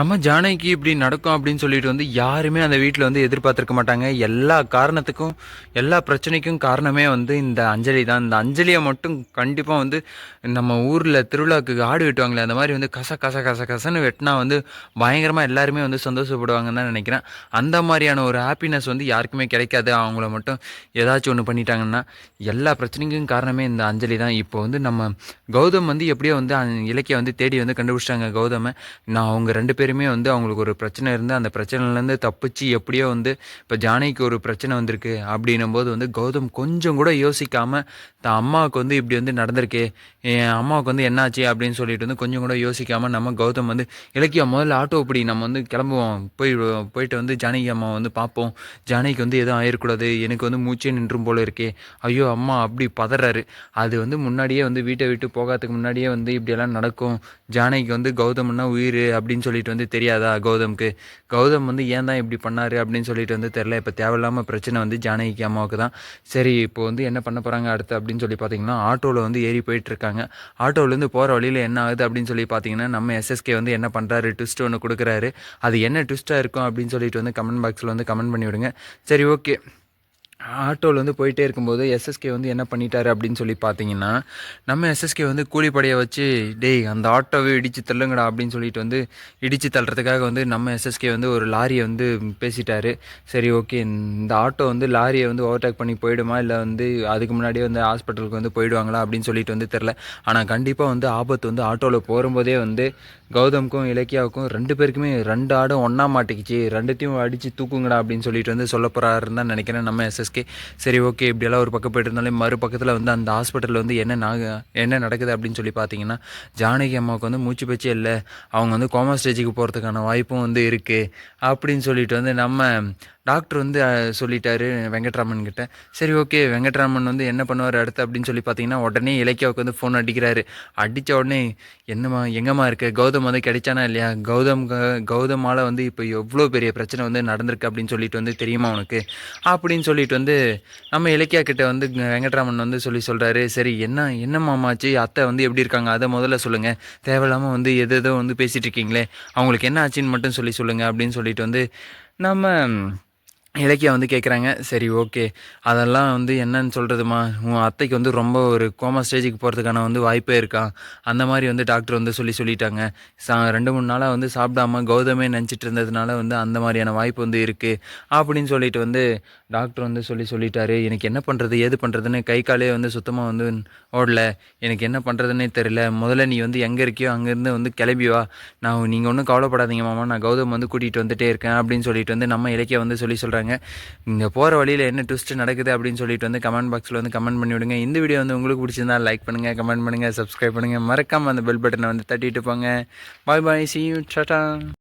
நம்ம ஜானகிக்கு இப்படி நடக்கும் அப்படின்னு சொல்லிட்டு யாருமே அந்த வீட்டில் எதிர்பார்த்திருக்க மாட்டாங்க. எல்லா காரணத்துக்கும் எல்லா பிரச்சனைக்கும் காரணமே இந்த அஞ்சலி தான். இந்த அஞ்சலியை மட்டும் கண்டிப்பாக நம்ம ஊரில் திருவிழாவுக்கு ஆடு வெட்டுவாங்களே அந்த மாதிரி கச கச கச கசன்னு வெட்டினா பயங்கரமாக எல்லாருமே சந்தோஷப்படுவாங்கன்னு தான் நினைக்கிறேன். அந்த மாதிரியான ஒரு ஹாப்பினஸ் யாருக்குமே கிடைக்காது. அவங்கள மட்டும் ஏதாச்சும் ஒன்று பண்ணிட்டாங்கன்னா எல்லா பிரச்சனைக்கும் காரணமே இந்த அஞ்சலி தான். இப்போ நம்ம கௌதம் எப்படியோ இலக்கிய தேடி கண்டுபிடிச்சிட்டாங்க கௌதமை. நான் அவங்க ரெண்டு பேருமே அவங்களுக்கு ஒரு பிரச்சனை இருந்து அந்த பிரச்சனைலேருந்து தப்பிச்சு எப்படியோ இப்போ ஜானகிக்கு ஒரு பிரச்சனை வந்திருக்கு அப்படின்னும் போது கௌதம் கொஞ்சம் கூட யோசிக்காமல் தான் அம்மாவுக்கு இப்படி நடந்திருக்கே, என் அம்மாவுக்கு என்னாச்சு அப்படின்னு சொல்லிட்டு கொஞ்சம் கூட யோசிக்காமல் நம்ம கௌதம் இலக்கியா முதல்ல ஆட்டோ இப்படி நம்ம கிளம்புவோம், போயிட்டு ஜானகி அம்மா பார்ப்போம், ஜானகிக்கு எதுவும் ஆயிடக்கூடாது, எனக்கு மூச்சே நின்றும் போல இருக்கே, ஐயோ அம்மா அப்படி பதறாரு. அது முன்னாடியே வீட்டை விட்டு போகாததுக்கு முன்னாடியே இப்படியெல்லாம் நடக்கும், ஜானகிக்கு கௌதம்னா உயிர் அப்படின்னு சொல்லிட்டு தெரியாதா கௌதம்க்கு, கௌதம் ஏன் தான் இப்படி பண்ணாரு அப்படின்னு சொல்லிட்டு தெரில. இப்போ தேவையில்லாமல் பிரச்சனை ஜானகிக்கு அம்மாவுக்கு தான். சரி இப்போ என்ன பண்ண போகிறாங்க அடுத்து அப்படின்னு சொல்லி பார்த்தீங்கன்னா ஆட்டோவில் ஏறி போயிட்டுருக்காங்க. ஆட்டோவிலேருந்து போகிற வழியில் என்ன ஆகுது அப்படின்னு சொல்லி பார்த்தீங்கன்னா நம்ம எஸ்எஸ்கே என்ன பண்ணுறாரு, ட்விஸ்ட் ஒன்று கொடுக்குறாரு. அது என்ன ட்விஸ்ட்டாக இருக்கும் அப்படின்னு சொல்லிட்டு கமெண்ட் பாக்ஸில் கமெண்ட் பண்ணி விடுங்க. சரி ஓகே. ஆட்டோவில் போயிட்டே இருக்கும்போது எஸ்எஸ்கே என்ன பண்ணிட்டாரு அப்படின்னு சொல்லி பார்த்தீங்கன்னா நம்ம எஸ்எஸ்கே கூலிப்படையை வச்சு டேய் அந்த ஆட்டோவை இடித்து தள்ளுங்கடா அப்படின்னு சொல்லிட்டு இடித்து தள்ளுறதுக்காக நம்ம எஸ்எஸ்கே ஒரு லாரியை பேசிட்டாரு. சரி ஓகே, இந்த ஆட்டோ லாரியை ஓவர்டேக் பண்ணி போயிடுமா இல்லை அதுக்கு முன்னாடியே ஹாஸ்பிட்டலுக்கு போயிடுவாங்களா அப்படின்னு சொல்லிட்டு தெரில. ஆனால் கண்டிப்பாக ஆபத்து ஆட்டோவில் போகும்போதே கௌதம்க்கும் இலக்கியாவுக்கும் ரெண்டு பேருக்குமே ரெண்டு ஆடும் ஒன்றா மாட்டிக்கிச்சு, ரெண்டுத்தையும் அடித்து தூக்குங்கடா அப்படின்னு சொல்லிட்டு சொல்ல போகிறாருன்னு தான் நினைக்கிறேன் நம்ம எஸ்எஸ்கே. சரி ஓகே, இப்படியெல்லாம் ஒரு பக்கம் போய்ட்டு இருந்தாலே மறுபக்கத்தில் அந்த ஹாஸ்பிட்டலில் என்ன நடக்குது அப்படின்னு சொல்லி பார்த்தீங்கன்னா ஜானகி அம்மாவுக்கு மூச்சு பேச்சே இல்லை, அவங்க கோமா ஸ்டேஜுக்கு போகிறதுக்கான வாய்ப்பும் இருக்குது அப்படின்னு சொல்லிட்டு நம்ம டாக்டர் சொல்லிட்டாரு வெங்கட்ராமன் கிட்ட. சரி ஓகே, வெங்கட்ராமன் என்ன பண்ணுவார் அடுத்து அப்படின்னு சொல்லி பார்த்தீங்கன்னா உடனே இலக்கியாவுக்கு ஃபோன் அடிக்கிறாரு. அடித்த உடனே என்னம்மா எங்கம்மா இருக்க, கௌதம் கிடைச்சானா இல்லையா, கௌதமால் இப்போ எவ்வளோ பெரிய பிரச்சனை நடந்திருக்கு அப்படின்னு சொல்லிட்டு தெரியுமா உனக்கு அப்படின்னு சொல்லிட்டு நம்ம இலக்கியா கிட்ட வெங்கட்ராமன் சொல்கிறாரு. சரி என்னம்மாச்சு, அத்தை எப்படி இருக்காங்க அதை முதல்ல சொல்லுங்கள், தேவையில்லாமல் எதோ பேசிகிட்டு இருக்கீங்களே, அவங்களுக்கு என்ன ஆச்சுன்னு மட்டும் சொல்லுங்கள் அப்படின்னு சொல்லிட்டு நம்ம இலக்கியா கேட்குறாங்க. சரி ஓகே, அதெல்லாம் என்னன்னு சொல்கிறதுமா, உன் அத்தைக்கு ரொம்ப ஒரு கோமா ஸ்டேஜுக்கு போகிறதுக்கான வாய்ப்பே இருக்கா, அந்த மாதிரி டாக்டர் சொல்லிட்டாங்க. 2-3 நாளாக சாப்பிடாம கௌதமே நினச்சிட்டு இருந்ததுனால அந்த மாதிரியான வாய்ப்பு இருக்குது அப்படின்னு சொல்லிட்டு டாக்டர் சொல்லிட்டாரு. எனக்கு என்ன பண்ணுறது ஏது பண்ணுறதுன்னு கை காலே சுத்தமாக ஓடல, எனக்கு என்ன பண்ணுறதுன்னே தெரியல, முதல்ல நீ எங்கே இருக்கியோ அங்கேருந்து கிளம்பி வா, நீங்கள் ஒன்றும் கவலைப்படாதீங்க மாமா, நான் கௌதம் கூட்டிகிட்டு வந்துட்டே இருக்கேன் அப்படின்னு சொல்லிட்டு நம்ம இலக்கியா சொல்கிறாங்க. இங்கே போகிற வழியில் என்ன ட்விஸ்ட் நடக்குது அப்படின்னு சொல்லிட்டு கமெண்ட் பாக்ஸில் கமெண்ட் பண்ணி விடுங்க. இந்த வீடியோ உங்களுக்கு பிடிச்சிருந்தா லைக் பண்ணுங்கள், கமெண்ட் பண்ணுங்கள், சப்ஸ்கிரைப் பண்ணுங்கள், மறக்காமல் அந்த பெல் பட்டனை தட்டிட்டு போங்க. பாய் பாய், see you, டாடா.